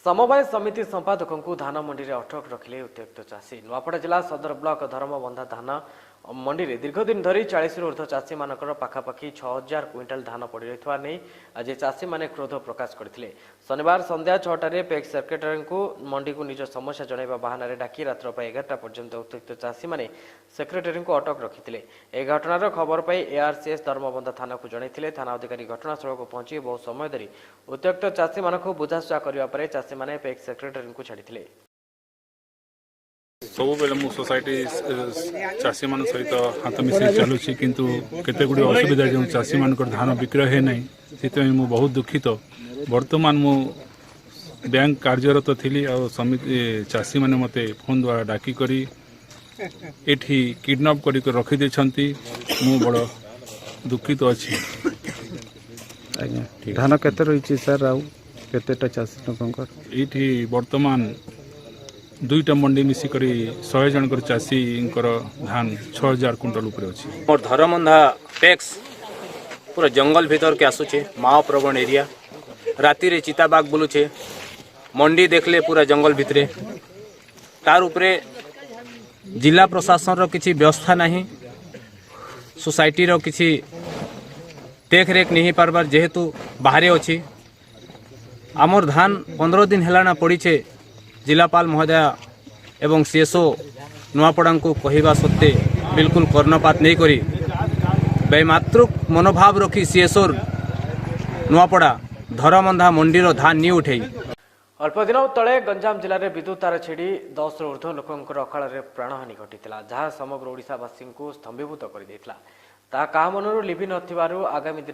समवाय समिति संपादकों को धान मंडी में अटक रखिले उत्त्यक्त चाषी। नुआपड़ा जिला सदर ब्लॉक धर्मबंधा धान मंडी में दीर्घ दिन धरी 40 ऊर्ध चाषी मान पाखापाखि 6000 क्विंटाल धान पड़ रही नहीं आज चाषी मैंने क्रोध प्रकाश करते। शनिवार संध्या 6टार पैक्स सेक्रेटरी को मंडी को निज समस्या जनवा बाहाना डाकी रात्र 11टा पर्यंत उत्त्यक्त चाषी मैंने सेक्रेटरी को अटक रखिते। यह घटनार खबर पाई एआरसीएस धर्मबंधा थाना को जनइथिले। थाना अधिकारी घटनास्थल को पहुंची बहु समय धरी उत्त्यक्त चाषी मानक बुझाशुझा करने चाषी मैंने पैक्स सेक्रेटरी को छाड़ी। सब बेले मु सोसाइटी चाषी मान सहित हाथ मिसे चलुची किंतु केते गुडी असुविधा जो चाषी मान धान विक्रय है नहीं से मु बहुत दुखित। वर्तमान मु बैंक कार्यरत थी और समिति चाषी मैंने मते फोन द्वारा डाकी करी एठी किडनैप करी रखी देछंती। मु बड़ दुखित अछि। धान केते रही सर आउ केतेटा चाषी लोकंकर एठी वर्तमान 2टा मंडी मिसिक 100 जन चाषी धान 6000 क्विंटल ऊपर अच्छी। मोर धर्मबंधा पैक्स पूरा जंगल भीतर के आसुचे माओ प्रवण एरिया। राति रे चिताबाग बुलुचे मंडी देखले पूरा जंगल भितरे तार उपरे जिला प्रशासन रो किछि व्यवस्था नहीं, सोसाइटी रो किछि देख रेख नहीं पारबार जेहेतु बाहरे अछि। आमर धान 15 दिन हेलाना पड़ीचे। जिलापाल महोदय एवं सीएसओ नुआपड़ा को कहवा सत्ते बिल्कुल कर्णपात नहीं करी बेमातृक मनोभाव रखी सीएसओ नुआपड़ा धरमबंधा मंडीर धान नहीं उठे। अल्प दिन तले गंजाम जिले में विद्युत तार छिड़ी 10 ऊर्ध्व लोकंर अकाल प्राणहानि घटी जहाँ समग्र ओडिशावासी को स्तंभीभूत कर मनरू लिभि नथिबारु आगामी दिन